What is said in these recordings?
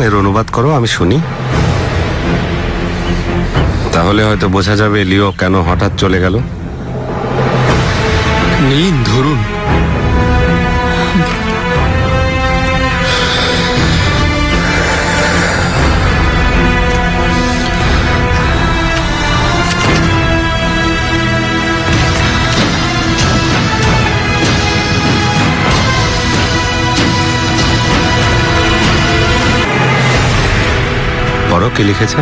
এর অনুবাদ করো, আমি শুনি। তাহলে হয়তো বোঝা যাবে লিও কেন হঠাৎ চলে গেল। নিন, ধরুন। পড়ো কি লিখেছে।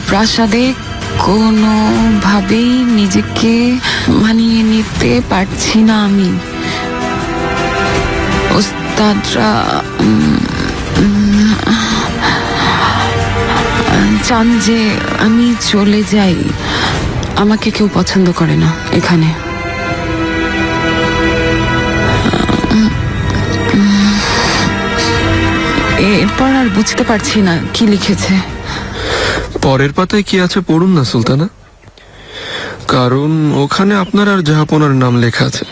প্রাসাদে কোনোভাবেই নিজেকে মানিয়ে নিতে পারছি না আমি। ওস্তাদরা চান যে আমি চলে যাই। আমাকে কেউ পছন্দ করে না এখানে। এরপর আর বুঝতে পারছি না কি লিখেছে। পরের পাতায় কি আছে পড়ুন না সুলতানা, কারণ ওখানে আপনার আর জাহাপনার নাম লেখা আছে।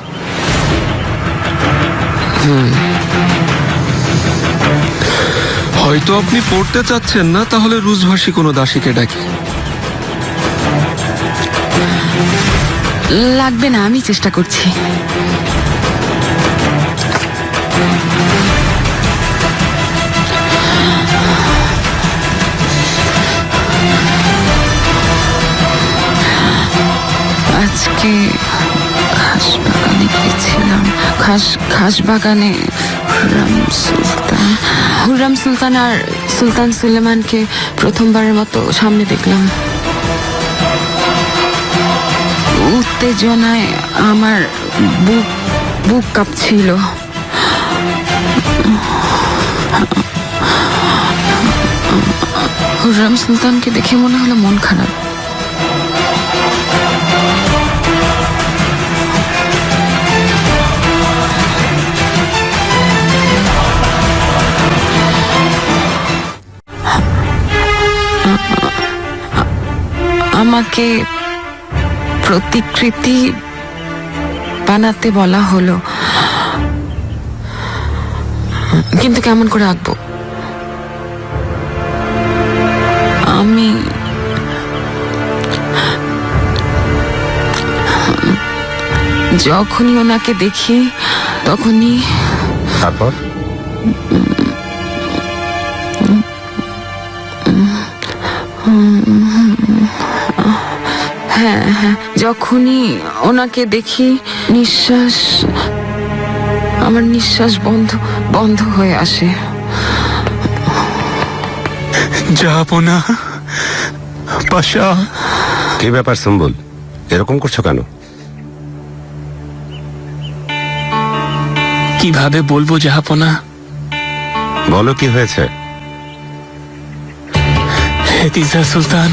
হয়তো আপনি পড়তে চাচ্ছেন না, তাহলে রুশভাষী কোনো দাসীকে ডাকি। লাগবে না, আমি চেষ্টা করছি। আজকে খাসবাগানে গিয়েছিলাম। খাসবাগানে হুররাম সুলতান আর সুলতান সুলেমানকে প্রথমবারের মতো সামনে দেখলাম। উত্তেজনায় আমার বুক কাঁপছিল। হুররাম সুলতানকে দেখে মনে হলো মন খারাপ। আমাকে প্রতিকৃতি বানাতে বলা হলো, কিন্তু কেমন করে আঁকবো? আমি যখনই ওনাকে দেখি তখনই। তারপর হ্যাঁ, যখনই ওনাকে দেখি আমার নিঃশ্বাস বন্ধ হয়ে আসে। জাহাপনা, পাশা। কি ব্যাপার সম্বল, এরকম করছো কেন? কিভাবে বলবো জাহাপনা? বলো কি হয়েছে। হেতিজা সুলতান।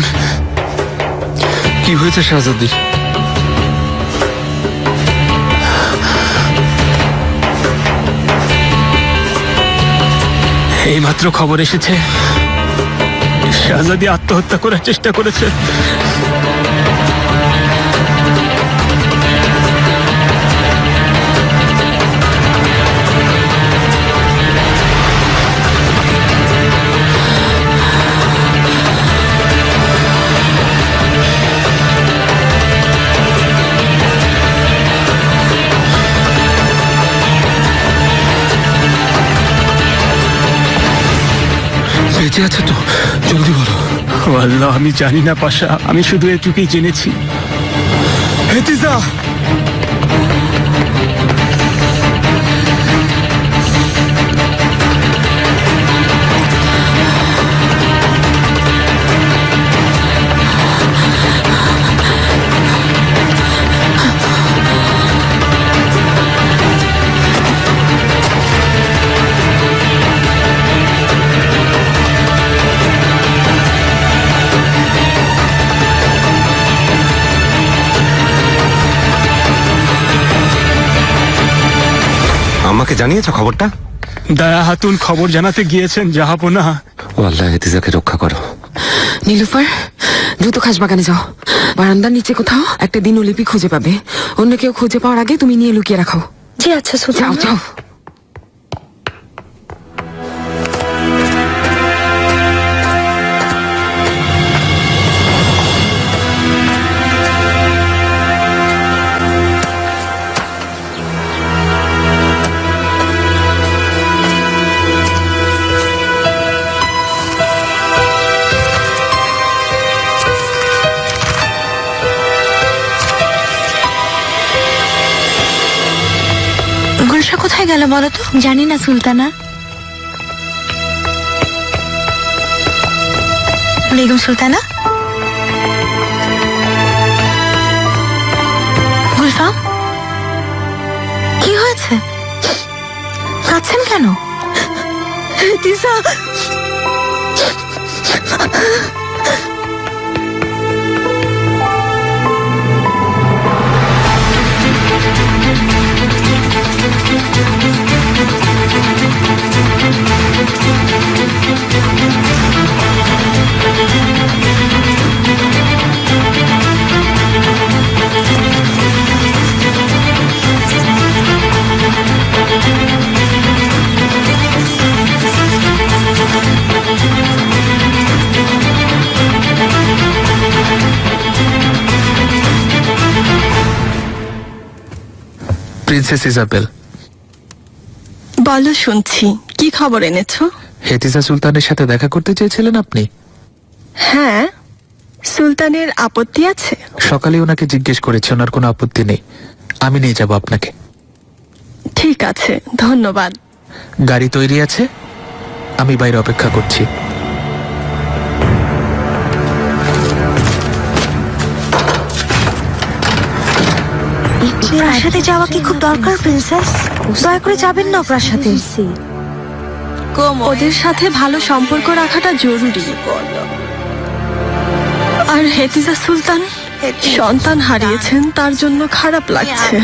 কি হয়েছে শাহজাদির? এইমাত্র খবর এসেছে শাহজাদি আত্মহত্যা করার চেষ্টা করেছে। বেঁচে আছে তো? জলদি বলো। আল্লাহ, আমি জানি না পাশা, আমি শুধু এটুকুই জেনেছি। হেতিজা! আমাকে জানিয়েছো খবরটা? দয়া হাতুন খবর জানাতে গিয়েছেন জাহাপনা। ও আল্লাহ, হেতিজাকে রক্ষা করো। নীলুফার, দ্রুত খাসবাগানে যাও। বারান্দার নিচে কোথাও একটা দিনলিপি খুঁজে পাবে। অন্য কেউ খুঁজে পাওয়ার আগে তুমি নিয়ে লুকিয়ে রাখো। জি আচ্ছা যাও সুলতানা। যাও। গুলশা কোথায় গেল বলো তো? জানি না সুলতানা। বেগম সুলতানা, গুলফাম কি হয়েছে? কাঁদছেন কেন? তিসা, প্রিন্সেস ইজাবেল, বলো, শুনছি। কি খবর এনেছো? হেতিজা সুলতানের সাথে দেখা করতে চেয়েছিলেন আপনি? হ্যাঁ, সুলতানের আপত্তি আছে? সকালে ওনাকে জিজ্ঞেস করেছি, ওনার কোনো আপত্তি নেই। আমি নিয়ে যাব আপনাকে। ঠিক আছে, ধন্যবাদ। গাড়ি তৈরি আছে, আমি বাইরে অপেক্ষা করছি। প্রাসাদে যাওয়া কি খুব দরকার প্রিন্সেস? দয়া করে যাবেন না প্রাসাদে। ওদের সাথে ভালো সম্পর্ক রাখাটা জরুরি। আর হেতিজা সুলতান সন্তান হারিয়েছেন, তার জন্য খারাপ লাগছে।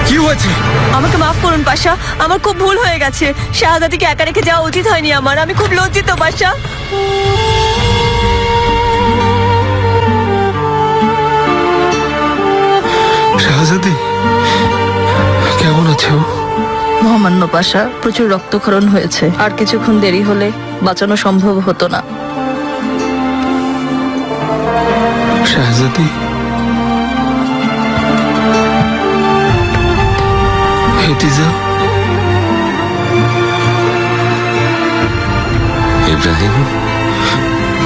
কি হয়েছে? আমাকে মাফ করুন পাশা, আমার খুব ভুল হয়ে গেছে। শাহজাদিকে একা রেখে যাওয়া উচিত হয়নি আমার। আমি খুব লজ্জিত পাশা। শাহজাদি কেমন আছে ও? মহামান্য পাশা, প্রচুর রক্তক্ষরণ হয়েছে। আর কিছুক্ষণ দেরি হলে বাঁচানো সম্ভব হতো না। শাহজাদি, হেতিজা, ইব্রাহিম,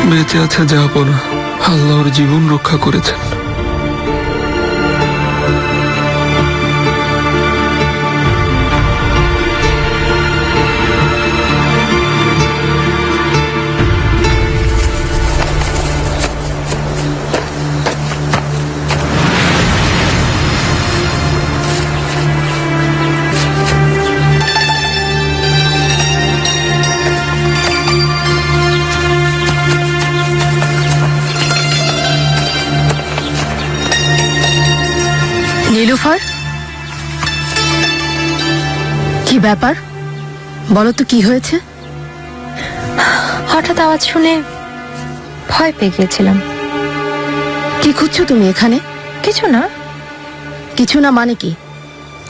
বেঁচে আছে জাহাপনা। আল্লাহর জীবন রক্ষা করেছেন। নীলুফার, কি ব্যাপার বলো তো, কি হয়েছে? হঠাৎ আওয়াজ শুনে ভয় পেয়ে গিয়েছিলাম। কি খুঁজছো তুমি এখানে? কিছু না। কিছু না মানে কি?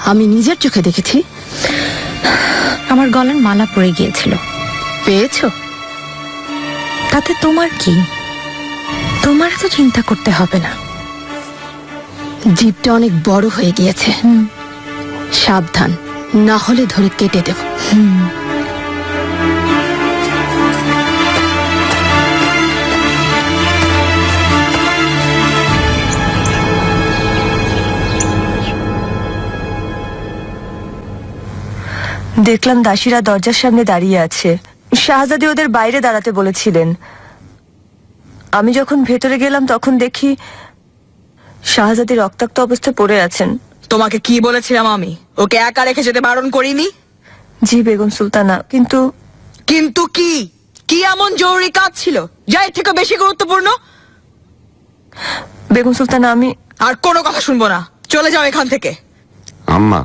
আমি নিজের চোখে দেখেছি। আমার গলার মালা পড়ে গিয়েছিল। পেয়েছো? তাতে তোমার কি? তোমার তো চিন্তা করতে হবে না। জিভটা অনেক বড় হয়ে গিয়েছে। সাবধান, না হলে ধরে কেটে দেব। দেখলাম দাসীরা দরজার সামনে দাঁড়িয়ে আছে। শাহজাদি ওদের বাইরে দাঁড়াতে বলেছিলেন। আমি যখন ভেতরে গেলাম তখন দেখি শাহজাদি রক্তাক্ত অবস্থায় পড়ে আছেন। তোমাকে কি বলেছিলাম আমি? ওকে একা রেখে যেতে বারণ করিনি? জি বেগম সুলতানা, কিন্তু কিন্তু কি? কি এমন জরুরি কাজ ছিল যা এর থেকে বেশি গুরুত্বপূর্ণ? বেগম সুলতানা, আমি আর কোনো কথা শুনবো না, চলে যাও এখান থেকে। আম্মা,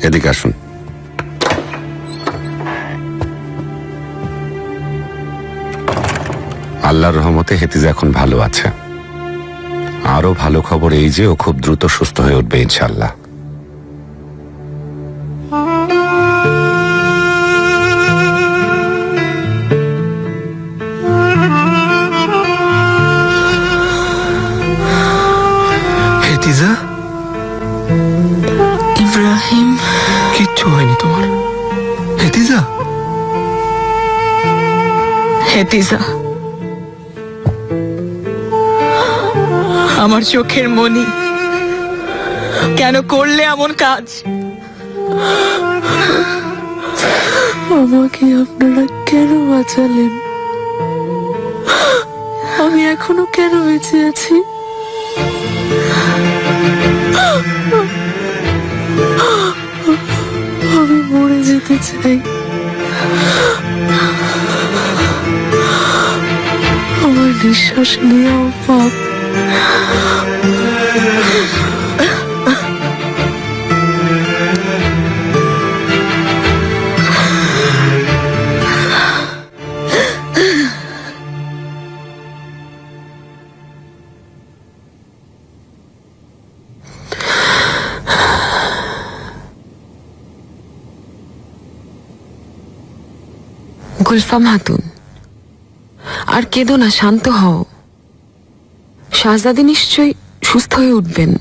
এদিকে আসুন। আল্লাহর রহমতে হেতিজা এখন ভালো আছে। আরো ভালো খবর এই যে ও খুব দ্রুত সুস্থ হয়ে উঠবে ইনশাআল্লাহ। হেতিজা, ইব্রাহিম, কিচ্ছু হয়নি তোমার? হেতিজা, হেতিজা, আমার চোখের মনি, কেন করলে এমন কাজ? আমাকে আপনারা কেন বাঁচালেন? আমি এখনো কেন বেঁচে আছি? আমি মরে যেতে চাই। আমার নিঃশ্বাস নেওয়াও পাপ। গুলফাম খাতুন, আর কেঁদো না, শান্ত হও। শাহজাদি নিশ্চয়ই সুস্থ হয়ে উঠবেন।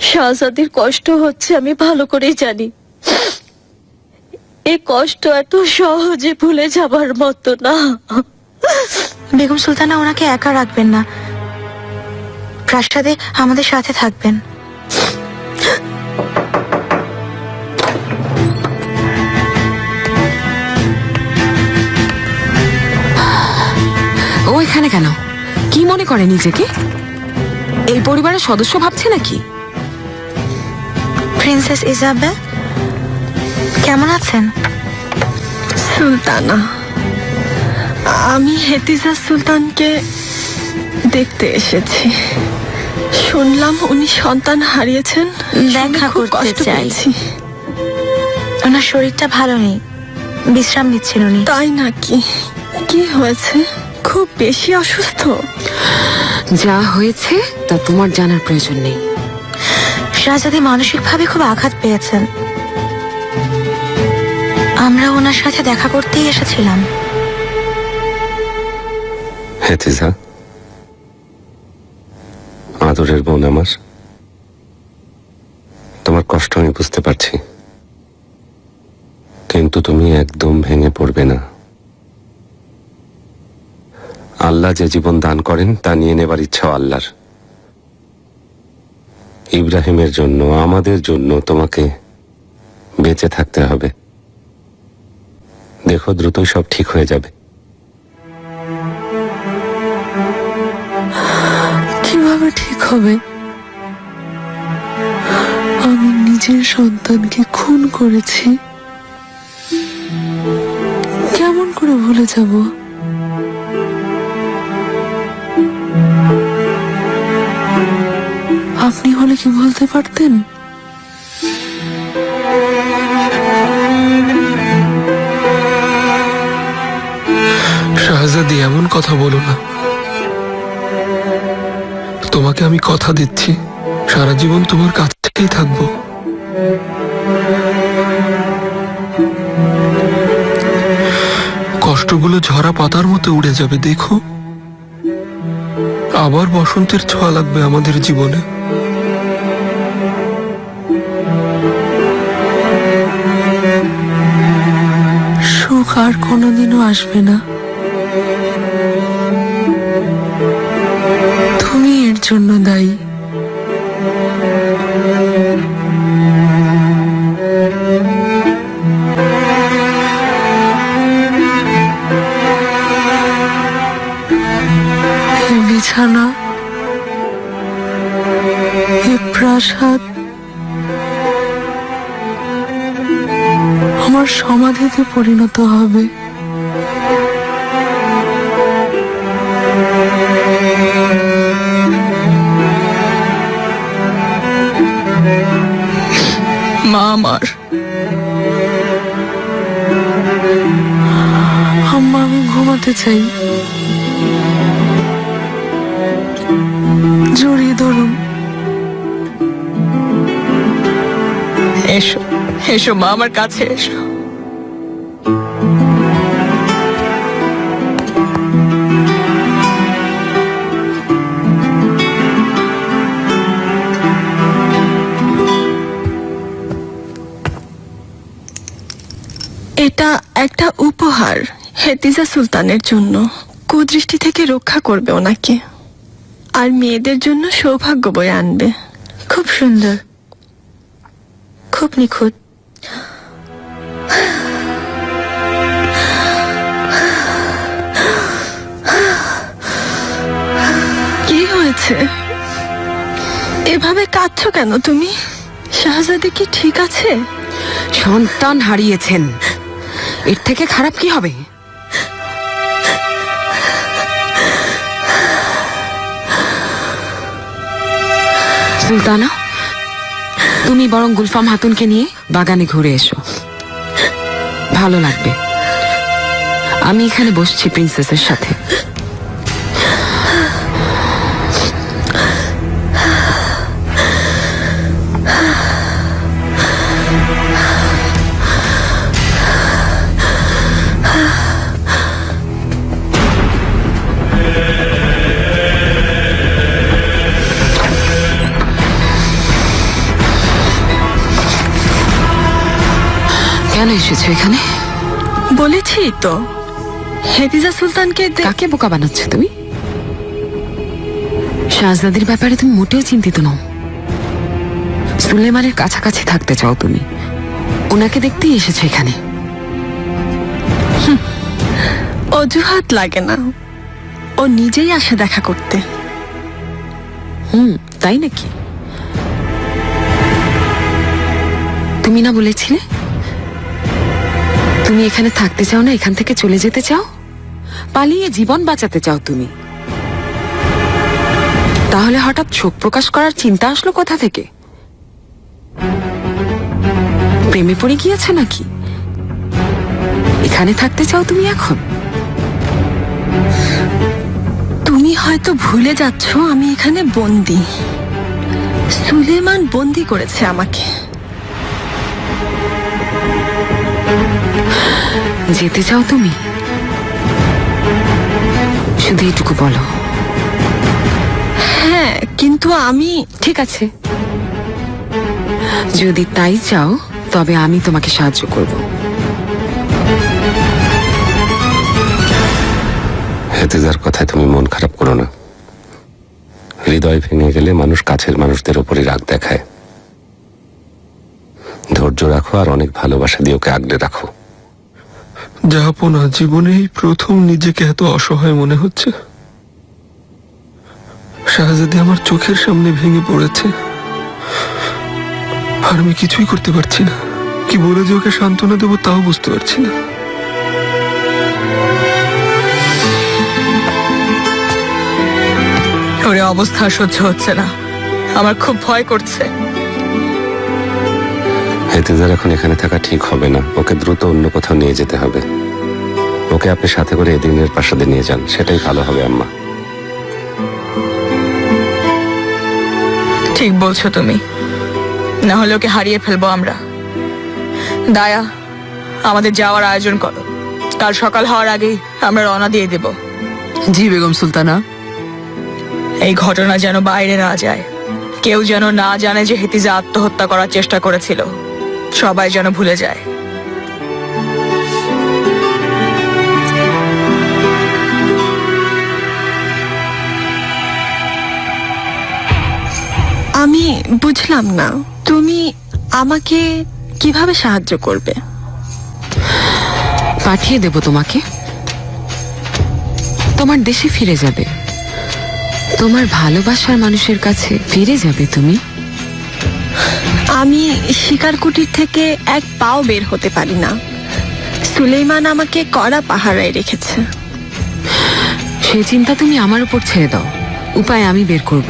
শাহজাদির কষ্ট হচ্ছে আমি ভালো করেই জানি। এই কষ্ট এত সহজে ভুলে যাবার মতো না। বেগম সুলতানা, ওনাকে একা রাখবেন না, প্রাসাদে আমাদের সাথে থাকবেন। ও এখানে কেন? কি মনে করে নিজেকে? এই পরিবারের সদস্য ভাবছে নাকি? প্রিন্সেস ইজাবেল, কেমন আছেন? সুলতানা, আমি হেতিজা সুলতানকে দেখতে এসেছি। শুনলাম উনি সন্তান হারিয়েছেন। দেখা খুব করতে কষ্ট চাই। পেয়েছি। ওনার শরীরটা ভালো নেই, বিশ্রাম নিচ্ছেন উনি। তাই নাকি? কি হয়েছে? খুব বেশি অসুস্থ? যা হয়েছে তা তোমার জানার প্রয়োজন নেই। শাহজাদি মানসিকভাবে খুব আঘাত পেয়েছেন। আমরা ওনার সাথে দেখা করতেই এসেছিলাম। হেতিজা, আদরের বোন আমার, তোমার কষ্ট আমি বুঝতে পারছি, কিন্তু তুমি একদম ভেঙে পড়বে না। আল্লাহ যে জীবন দান করেন তা নিয়ে নেবার ইচ্ছা আল্লাহর। ইব্রাহিমের জন্য, আমাদের জন্য তোমাকে বেঁচে থাকতে হবে। দেখো, দ্রুতই সব ঠিক হয়ে যাবে। কিভাবে ঠিক হবে? আমি নিজের সন্তানকে খুন করেছি, কেমন করে ভুলে যাব? আপনি হলে কি বলতে পারতেন? শাহজাদি, এমন কথা বলো না। তোমাকে আমি কথা দিচ্ছি, সারা জীবন তোমার কাছেই থাকবো। কষ্টগুলো ঝরা পাতার মতো উড়ে যাবে, দেখো। আবার বসন্তের ছোঁয়া লাগবে আমাদের জীবনে। সুখ আর কোনোদিনও আসবে না। তুমি এর জন্য দায়ী। এ বিছানা, এ প্রাসাদ আমার সমাধিতে পরিণত হবে। বলতে চাই, জড়িয়ে ধরুন। এসো এসো মা, আমার কাছে এসো। এটা একটা উপহার হেতিজা সুলতানের জন্য। কুদৃষ্টি থেকে রক্ষা করবে ওনাকে, আর মেয়েদের জন্য সৌভাগ্য বয়ে আনবে। খুব সুন্দর, খুব নিখুঁত। কি হয়েছে? এভাবে কাঁদছো কেন তুমি? শাহজাদি কি ঠিক আছে? সন্তান হারিয়েছেন, এর থেকে খারাপ কি হবে? সুলতানা, তুমি বরং গুলফাম হাতুনকে নিয়ে বাগানে ঘুরে এসো, ভালো লাগবে। আমি এখানে বসছি প্রিন্সেসের সাথে। কেন এসেছো এখানে? বলেছি তো, হেতিজা সুলতানকে কাকে বোকা বানাচ্ছ তুমি? শাহজাদির ব্যাপারে তুমি মোটেও চিন্তিত নও। সুলেমানের কাছাকাছি থাকতে চাও তুমি, ওনাকে দেখতেই এসেছো এখানে। অজুহাত লাগে না, ও নিজেই আসে দেখা করতে। তাই নাকি? তুমি না বলেছিলে তুমি এখানে থাকতে চাও না, এখান থেকে চলে যেতে চাও, পালিয়ে জীবন বাঁচাতে চাও তুমি? তাহলে হঠাৎ শোক প্রকাশ করার চিন্তা আসলো কোথা থেকে? প্রেমে পড়ে গিয়েছে নাকি? এখানে থাকতে চাও তুমি এখন? তুমি হয়তো ভুলে যাচ্ছ আমি এখানে বন্দি। সুলেমান বন্দি করেছে আমাকে। যেতে চাও তুমি? শুধু এটুকু বলো। হ্যাঁ, কিন্তু আমি... ঠিক আছে, যদি তাই চাও তবে আমি তোমাকে সাহায্য করব। হেতিজার কথায় তুমি মন খারাপ করো না। হৃদয় ভেঙে গেলে মানুষ কাছের মানুষদের উপরই রাগ দেখায়। ধৈর্য রাখো আর অনেক ভালোবাসা দিয়ে ওকে আগলে রাখো। জাহাপনা, জীবনেই প্রথম নিজেকে এত অসহায় মনে হচ্ছে। শাহজাদি আমার চোখের সামনে ভেঙে পড়েছে, আর আমি কিছুই করতে পারছি না। কি বলে যে ওকে সান্ত্বনা দেবো তাও বুঝতে পারছি না। ওর অবস্থা সহ্য হচ্ছে না, আমার খুব ভয় করছে। হেতিজার এখন এখানে থাকা ঠিক হবে না, ওকে দ্রুত অন্য কোথাও নিয়ে যেতে হবে। ওকে আপনি সাথে করে এদিনের প্রাসাদে নিয়ে যান, সেটাই ভালো হবে আম্মা। ঠিক বলছো তুমি, না হলে ওকে হারিয়ে ফেলবো আমরা। দায়া, আমাদের যাওয়ার আয়োজন করো, কাল সকাল হওয়ার আগেই আমরা রওনা দিয়ে দেব। জি বেগম সুলতানা। এই ঘটনা যেন বাইরে না যায়, কেউ যেন না জানে যে হেতিজা আত্মহত্যা করার চেষ্টা করেছিল, সবাই যেন ভুলে যায়। আমি বুঝলাম না, তুমি আমাকে কিভাবে সাহায্য করবে? পাঠিয়ে দেব তোমাকে, তোমার দেশে ফিরে যাবে, তোমার ভালোবাসার মানুষের কাছে ফিরে যাবে তুমি। আমি শিকার কুটির থেকে এক পাও বের হতে পারি না। সুলেইমান আমাকে কড়া পাহারায় রেখেছে। সে চিন্তা তুমি আমার উপর ছেড়ে দাও, উপায় আমি বের করব।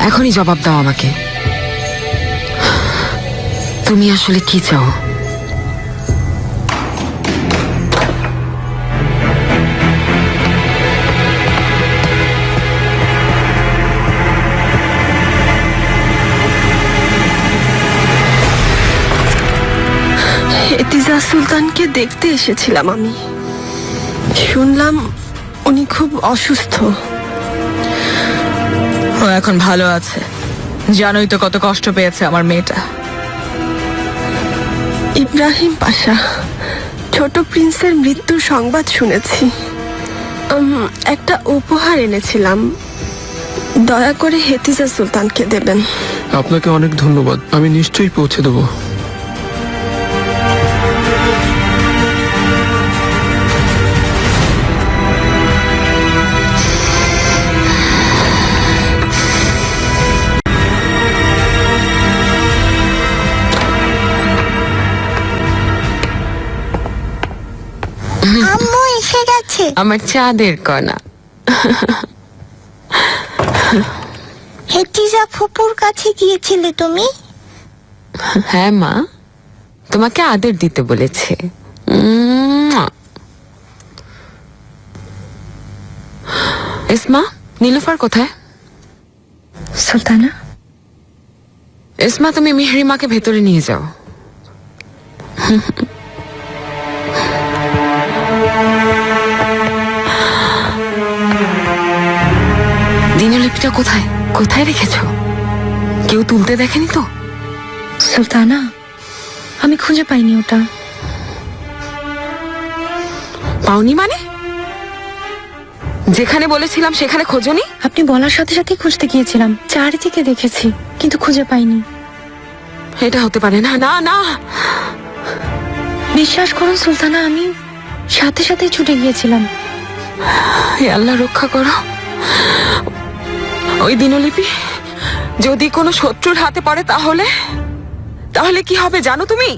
এখনই জবাব দাও আমাকে, তুমি আসলে কি চাও? হেতিজা সুলতানকে দেখতে এসেছিলাম আমি। শুনলাম উনি খুব অসুস্থ। ও এখন ভালো আছে। জানোই তো কত কষ্ট পেয়েছে আমার মেয়েটা। ইব্রাহিম পাশা, ছোট প্রিন্সের মৃত্যুর সংবাদ শুনেছি। একটা উপহার এনেছিলাম, দয়া করে হেতিজা সুলতানকে দেবেন। আপনাকে অনেক ধন্যবাদ, আমি নিশ্চয়ই পৌঁছে দেবো। আম্মু এসে গেছে। আমার চাঁদের কণা। হেতিজা ফুপুর কাছে গিয়েছিলে তুমি? হ্যাঁ মা, তোমাকে আদর দিতে বলেছে। ইসমা, নীলুফার কোথায়? সুলতানা, ইসমা, তুমি মেহরিমাকে ভেতরে নিয়ে যাও। দিনলিপিটা কোথায় কোথায় রেখেছো? কেউ তুলতে দেখেনি তো? সুলতানা, আমি খুঁজে পাইনি ওটা। পাওনি মানে? যেখানে বলেছিলাম সেখানে খোঁজনি? আপনি বলার সাথে সাথে খুঁজতে গিয়েছিলাম, চারিদিকে দেখেছি কিন্তু খুঁজে পাইনি। এটা হতে পারে না। না না, বিশ্বাস করুন সুলতানা, আমি সাথে সাথে ছুটে গিয়েছিলাম। হে আল্লাহ, রক্ষা করো। ওই দিনলিপি যদি কোনো শত্রুর হাতে পড়ে তাহলে তাহলে কি হবে জানো তুমি?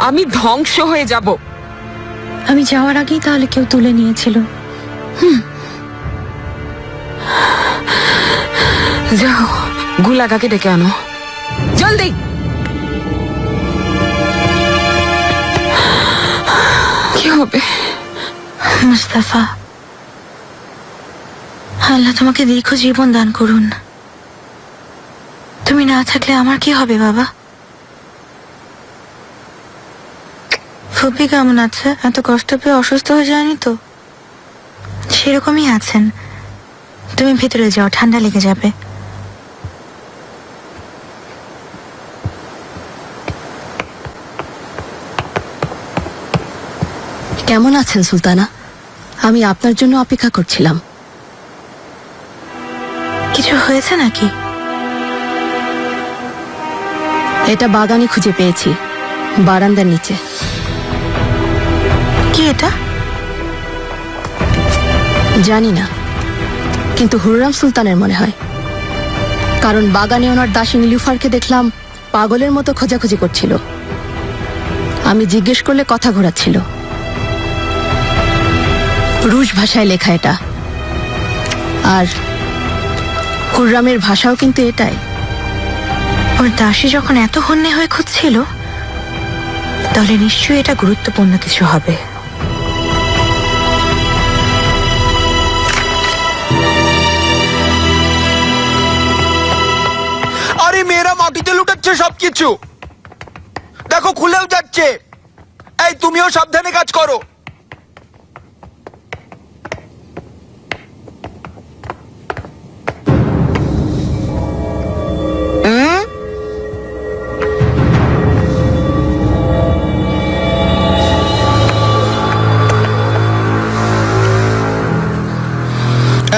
আমি ধ্বংস হয়ে যাব। আমি যাওয়ার আগেই তাহলে কেউ তুলে নিয়েছিল। যাও, গুলাগাকে ডেকে আনো জলদি। কি হবে? মুস্তাফা, আল্লাহ তোমাকে দীর্ঘ জীবন দান করুন। তুমি না থাকলে আমার কি হবে বাবা? ফুপি কেমন আছে? এত কষ্ট পেয়ে অসুস্থ হয়ে যায়নি তো? সেরকমই আছেন। তুমি ভেতরে যাও, ঠান্ডা লেগে যাবে। কেমন আছেন সুলতানা? আমি আপনার জন্য অপেক্ষা করছিলাম। কিছু হয়েছে নাকি? এটা বাগানে খুঁজে পেয়েছি, বারান্দার নিচে। কি এটা? জানি না, কিন্তু হুররাম সুলতানের মনে হয়, কারণ বাগানে ওনার দাসী নীলুফারকে দেখলাম পাগলের মতো খোঁজাখুঁজি করছিল। আমি জিজ্ঞেস করলে কথা ঘোরাচ্ছিল। রুশ ভাষায় লেখা এটা, আর হুররামের ভাষাও কিন্তু এটাই। ওর দাসী যখন এত হন্যে হয়ে খুঁজছিল, তাহলে নিশ্চয়ই এটা গুরুত্বপূর্ণ কিছু হবে। আরে মেয়েরা মাটিতে লুটাচ্ছে সবকিছু, দেখো খুলেও যাচ্ছে। এই তুমিও সাবধানে কাজ করো।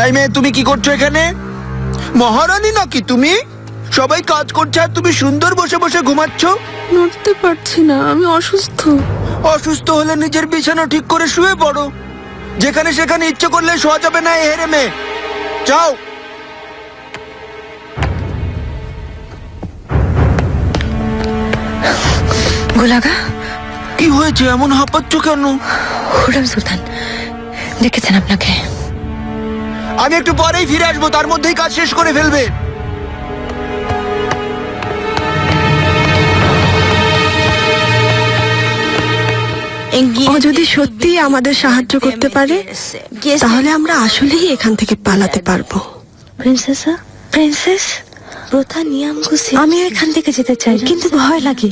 এই মেয়ে, তুমি কি করছো এখানে? মহারানী নাকি তুমি? সবাই কাজ করছে আর তুমি সুন্দর বসে বসে ঘুমাচ্ছ। নড়তে পারছি না, আমি অসুস্থ। অসুস্থ হলে নিজের বিছানা ঠিক করে শুয়ে পড়ো। যেখানে সেখানে ইচ্ছে করলে শোয়া যাবে না। হেরে মেয়ে, যাও। গোলাগা, কি হয়েছে? এমন হাঁপাচ্ছ কেন? হুররাম সুলতান ডেকেছেন আপনাকে। আমি একটু পরেই ফিরে আসবো, তার মধ্যেই কাজ শেষ করে ফেলবে। ও যদি সত্যি আমাদের সাহায্য করতে পারে, তাহলে আমরা আসলেই এখান থেকে পালাতে পারবো। প্রিন্সেসা, প্রিন্সেস, প্রথা নিয়ম, আমি এখান থেকে যেতে চাই কিন্তু ভয় লাগে।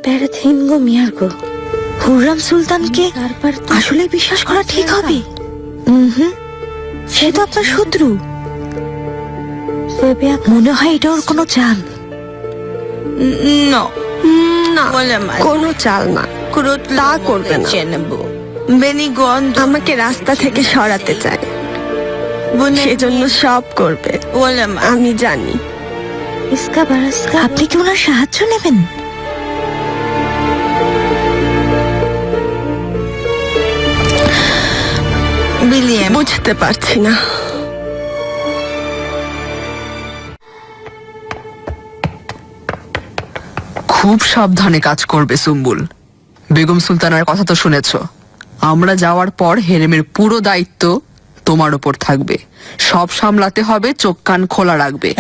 প্যারাথিন গো মিয়ার গো, হুররাম সুলতানকে আসলে বিশ্বাস করা ঠিক হবে? সে তো আপনার শত্রু। মনে হয় এটা ওর কোনো চাল। না কোনো চাল না, তা করবে না। আমাকে রাস্তা থেকে সরাতে চায়, সেজন্য সব করবে, আমি জানি। আপনি কি ওনার সাহায্য নেবেন? বুঝতে পারছি না। খুব সাবধানে কাজ করবে সুম্বুল। বেগম সুলতানার কথা তো শুনেছ, আমরা যাওয়ার পর হেরেমের পুরো দায়িত্ব তোমার উপর থাকবে। সব সামলাতে হবে, চোখ কান খোলা রাখবে।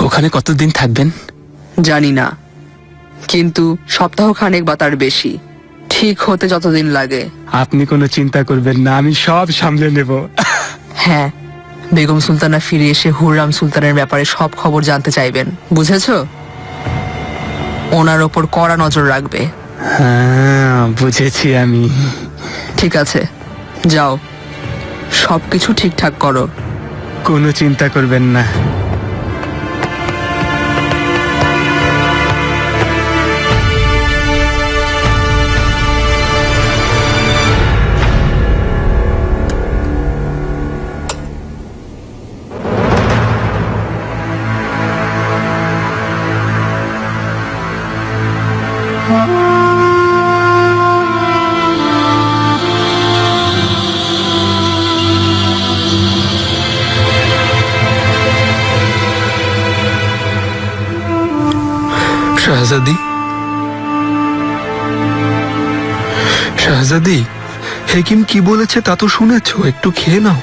ওখানে কতদিন থাকবেন? জানি না, কিন্তু সপ্তাহখানেক বা তার বেশি, ঠিক হতে যতদিন লাগে। আপনি কোনো চিন্তা করবেন না, আমি সব সামলে নেব। হ্যাঁ, বেগম সুলতানা ফিরে এসে হুররাম সুলতানের ব্যাপারে সব খবর জানতে চাইবেন, বুঝেছো? ওনার ওপর কড়া নজর রাখবে। হ্যাঁ, বুঝেছি আমি। ঠিক আছে, যাও, সবকিছু ঠিকঠাক করো। কোনো চিন্তা করবেন না। শাহজাদি, শাহজাদি, হেকিম কি বলেছে তা তো শুনেছো, একটু খেয়ে নাও।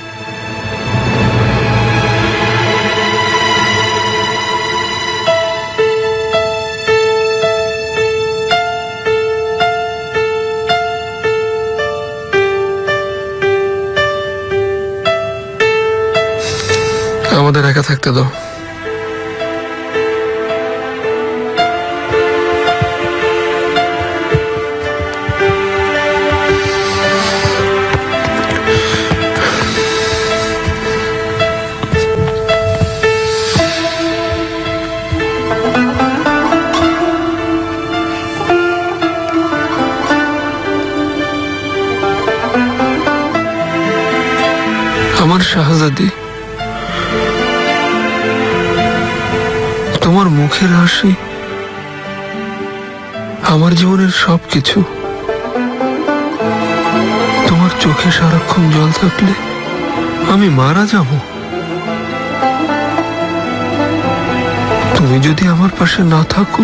আমাদের একা থাকতে দাও। আমার শাহজাদি, তোমার মুখের হাসি আমার জীবনের সবকিছু। তোমার চোখে সারাক্ষণ জল থাকলে আমি মারা যাব। তুমি যদি আমার পাশে না থাকো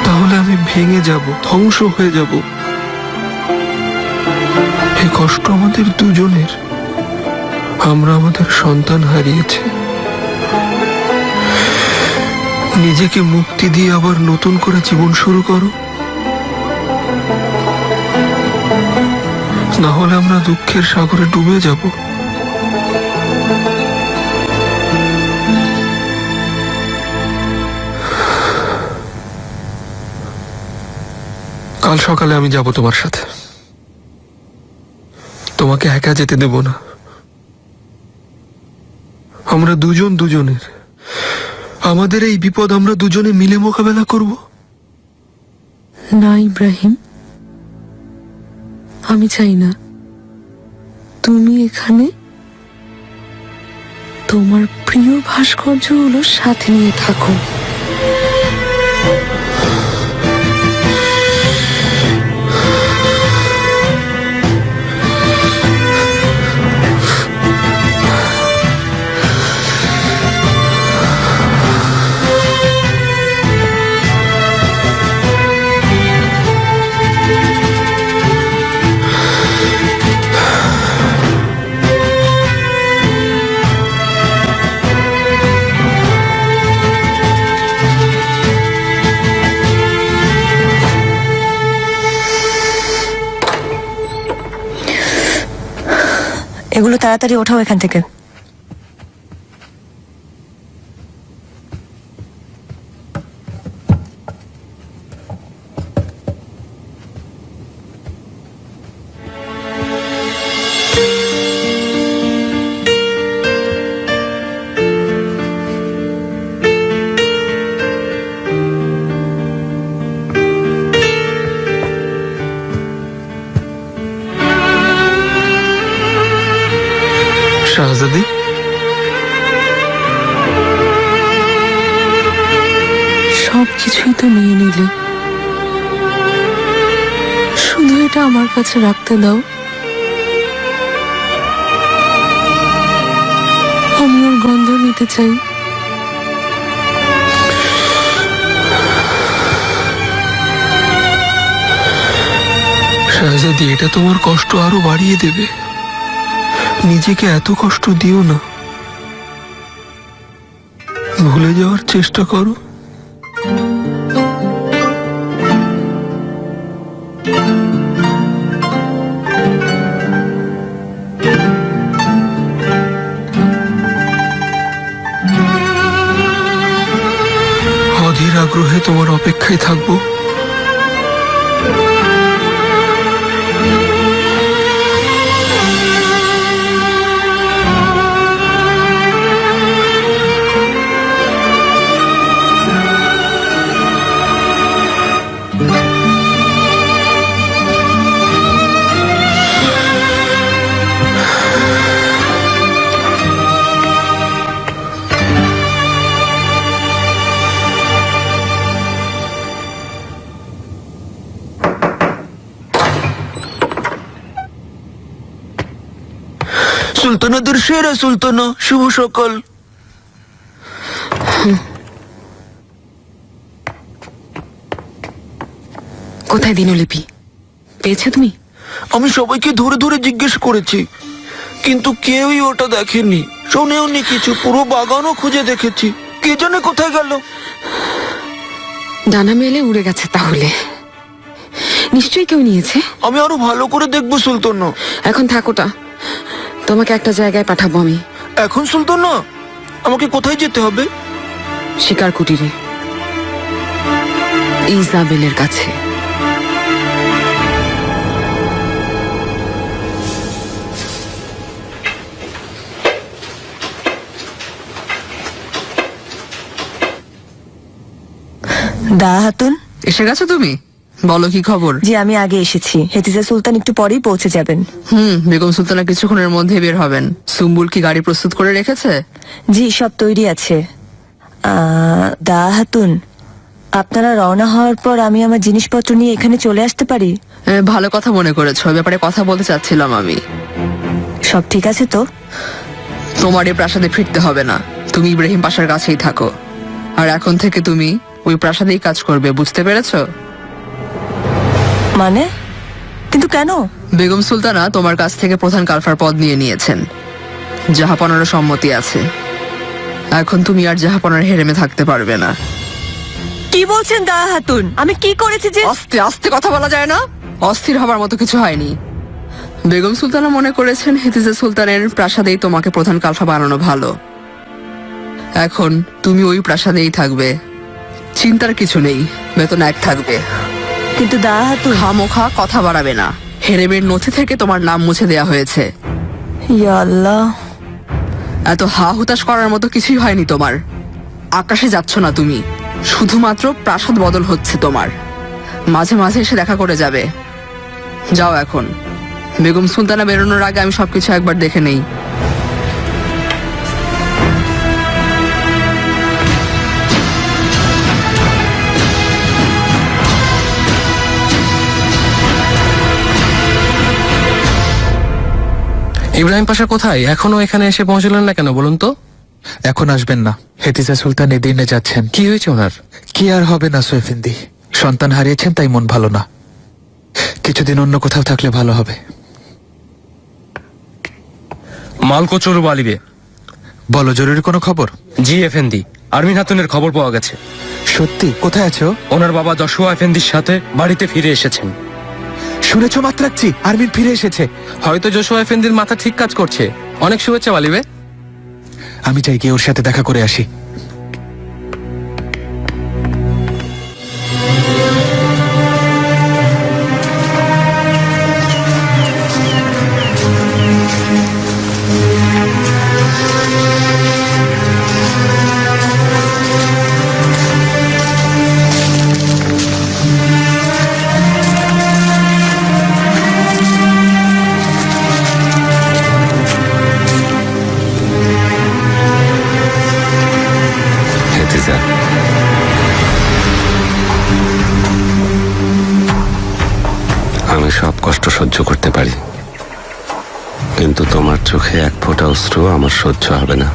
তাহলে আমি ভেঙে যাব, ধ্বংস হয়ে যাব। এই কষ্ট আমাদের দুজনের। আমরা আমাদের সন্তান হারিয়েছি। নিজেকে মুক্তি দিয়ে আবার নতুন করে জীবন শুরু করো, না হলে আমরা দুঃখের সাগরে ডুবে যাব। কাল সকালে আমি যাব তোমার সাথে। তোমাকে একা যেতে দেব না। আমরা দুজন দুজনের, আমাদের এই বিপদ আমরা দুজনে মিলে মোকাবেলা করব। না ইব্রাহিম, আমি চাই না। তুমি এখানে তোমার প্রিয় ভাস্কর্যগুলো সাথে নিয়ে থাকো। এগুলো তাড়াতাড়ি ওঠাও এখান থেকে। শাহজাদি, সবকিছুই তো নিয়ে নিলে, শুধু এটা আমার কাছে রাখতে দাও। আমি ওর গন্ধ নিতে চাই। শাহজাদি, এটা তোমার কষ্ট আরো বাড়িয়ে দেবে। নিজেকে এত কষ্ট দিও না, ভুলে যাওয়ার চেষ্টা করো। অধীর আগ্রহে তোমার অপেক্ষায় থাকবো। সুলতানাদের সেরা সুলতানা, শুভ সকাল। কোথায় দিনলিপি? পেয়েছো তুমি? আমি সবাইকে ধরে ধরে জিজ্ঞেস করেছি, কিন্তু কেউই ওটা দেখেনি, শোনেওনি কিছু। পুরো বাগানও খুঁজে দেখেছি, কে জানে কোথায় গেল। ডানা মেলে উড়ে গেছে তাহলে। নিশ্চয়ই কেউ নিয়েছে। আমি আরো ভালো করে দেখবো সুলতানা। এখন থাকোটা, তোমাকে একটা জায়গায় পাঠাবো আমি। এখন সুলতানা আমাকে কোথায় যেতে হবে? শিকার কুটিরে, ইজাবেলের কাছে। দা হাতুন, এসে গেছো তুমি? বলো কি খবর? জি আমি আগে এসেছি। হেতিজা সুলতান একটু পরেই পৌঁছে যাবেন। বেগম সুলতানা কিছুক্ষণের মধ্যে বের হবেন। সুম্বুল কি গাড়ি প্রস্তুত করে রেখেছে? জি সব তৈরি আছে। দা হাতুন, আপনারা রওনা হওয়ার পর আমি আমার জিনিসপত্র নিয়ে এখানে চলে আসতে পারি? ভালো কথা মনে করেছো, এ ব্যাপারে কথা বলতে চাচ্ছিলাম আমি। সব ঠিক আছে তো? তোমার এই প্রাসাদে ফিরতে হবে না, তুমি ইব্রাহিম পাশার কাছেই থাকো। আর এখন থেকে তুমি ওই প্রাসাদেই কাজ করবে, বুঝতে পেরেছো? মানে? কিন্তু কেন? বেগম সুলতানা তোমার কাছ থেকে প্রধান কালফার পদ নিয়ে নিয়েছেন, জাহাপনারও সম্মতি আছে। এখন তুমি আর জাহাপনার হেরেমে থাকতে পারবে না। কি বলছেন দা হাতুন? আমি কি করেছি যে? আস্তে আস্তে কথা বলা যায় না? অস্থির হবার মতো কিছু হয়নি। বেগম সুলতানা মনে করেছেন হেতিজা সুলতানের প্রাসাদেই তোমাকে প্রধান কালফা বানানো ভালো। এখন তুমি ওই প্রাসাদেই থাকবে, চিন্তার কিছু নেই, বেতন এক থাকবে। কিন্তু দা হাতুন। খামোখা কথা বাড়াবে না, হেরেমের নথি থেকে তোমার নাম মুছে দেয়া হয়েছে। ইয়া আল্লাহ, এত হা হুতাশ করার মতো কিছুই হয়নি তোমার। আকাশে যাচ্ছ না তুমি, শুধুমাত্র প্রাসাদ বদল হচ্ছে তোমার। মাঝে মাঝে এসে দেখা করে যাবে। যাও এখন, বেগম সুলতানা বেরোনোর আগে আমি সবকিছু একবার দেখে নেই। ইব্রাহিম পাশা কোথায়? এখনো এখানে এসে পৌঁছলেন না কেন বলুন তো? এখন আসবেন না, হেতিজা সুলতান এদিনে যাচ্ছেন। কি হয়েছে ওনার? কি আর হবে না সৈফিন্দি, সন্তান হারিয়েছেন তাই মন ভালো না। কিছুদিন অন্য কোথাও থাকলে ভালো হবে। মালকো চরুব আলিবে। বলো, জরুরি কোনো খবর? জি এফেন্দি, আরমিন হাতুনের খবর পাওয়া গেছে। সত্যি? কোথায় আছো? ওনার বাবা যশোয়া এফেন্দির সাথে বাড়িতে ফিরে এসেছেন। শুনেছো মাত্রাচ্ছি, আরমিন ফিরে এসেছে। হয়তো যশোয়া এফেন্দির মাথা ঠিক কাজ করছে। অনেক শুভেচ্ছা আলিবে। আমি চাই গিয়ে ওর সাথে দেখা করে আসি। আমি সব কষ্ট সহ্য করতে পারি, কিন্তু তোমার চোখে এক ফোঁটা অশ্রু আমার সহ্য হবে না।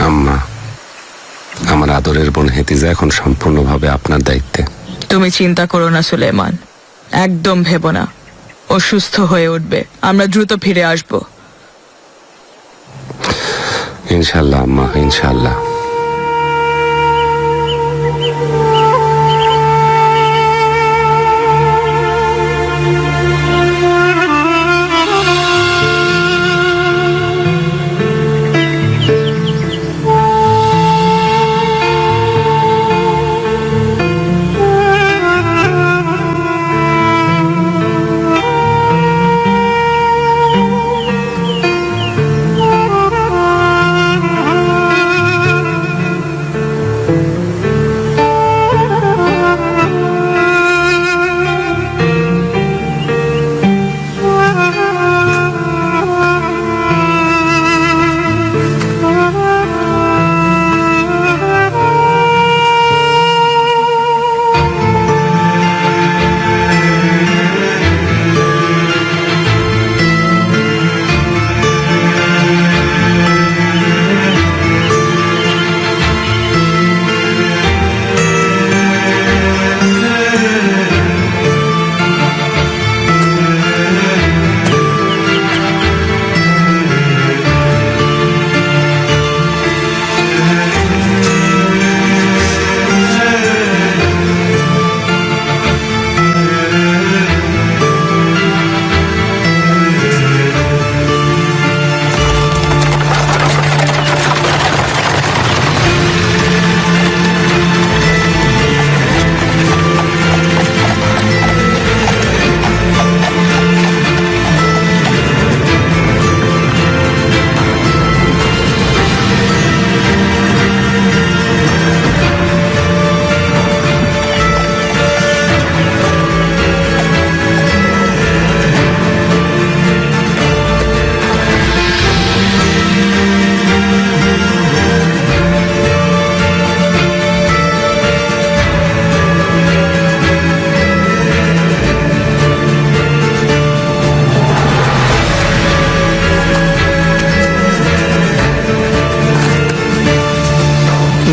আম্মা, আমার আদরের বোন হেতিজা এখন সম্পূর্ণভাবে আপনার দায়িত্বে। তুমি চিন্তা করো না সুলেমান, একদম ভেবো না। ও সুস্থ হয়ে উঠবে, আমরা দ্রুত ফিরে আসব। ইনশাল্লাহ আম্মা, ইনশাল্লাহ।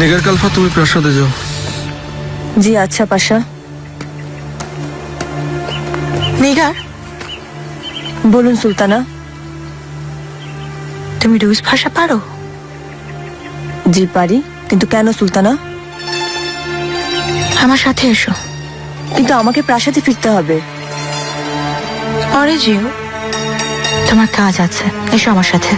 নিগার কালফা, তুমি প্রাসাদে যাও। জি আচ্ছা পাশা। নিগার, বলুন সুলতানা। তুমি রুশ ভাষা পারো? জি পারি, কিন্তু কেন সুলতানা? আমার সাথে এসো। কিন্তু আমাকে প্রাসাদে ফিরতে হবে। পরে যেও, তোমার কাজ আছে। এসো আমার সাথে।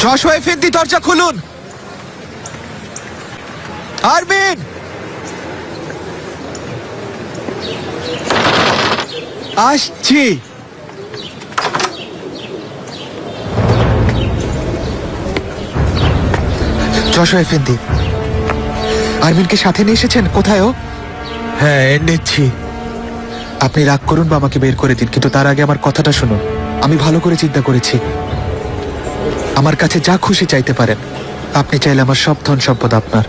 যশোয়া এফেন্দি, দরজা খুলুন। আরমিন, আসছি। যশোয়া এফেন্দি, আরমিনকে সাথে নিয়ে এসেছেন? কোথায় ও? হ্যাঁ, এনেছি। আপনি রাগ করুন বা আমাকে বের করে দিন, কিন্তু তার আগে আমার কথাটা শুনুন। আমি ভালো করে চিন্তা করেছি। আমার কাছে যা খুশি চাইতে পারেন। আপনি চাইলে আমার সব ধন সম্পদ আপনার।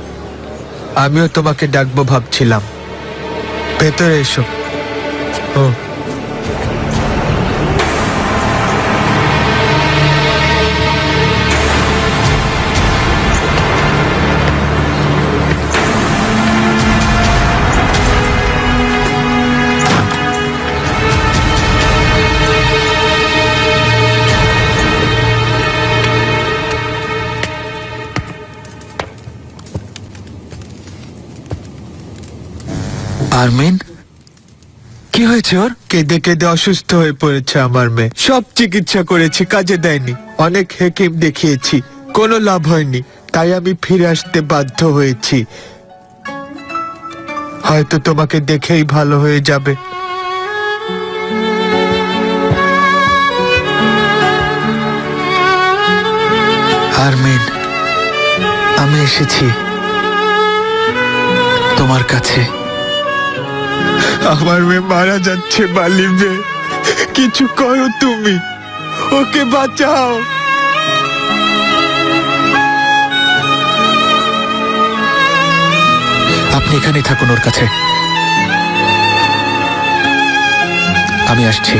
আমিও তোমাকে ডাকবো ভাবছিলাম। ভেতরে এসো। ও আরমিন, কি হয়েছে ওর? কেঁদে কেঁদে অসুস্থ হয়ে পড়েছে আমার মেয়ে। সব চিকিৎসা করেছি, কাজে দেয়নি। অনেক হেকিম দেখিয়েছি, কোনো লাভ হয়নি। তাই আমি ফিরে আসতে বাধ্য হয়েছি। হয়তো তোমাকে দেখেই ভালো হয়ে যাবে। আরমিন, আমি এসেছি তোমার কাছে। আমার মেয়ে মারা যাচ্ছে বালিবে, কিছু করো তুমি, ওকে বাঁচাও। আপনি এখানেই থাকুন ওর কাছে, আমি আসছি।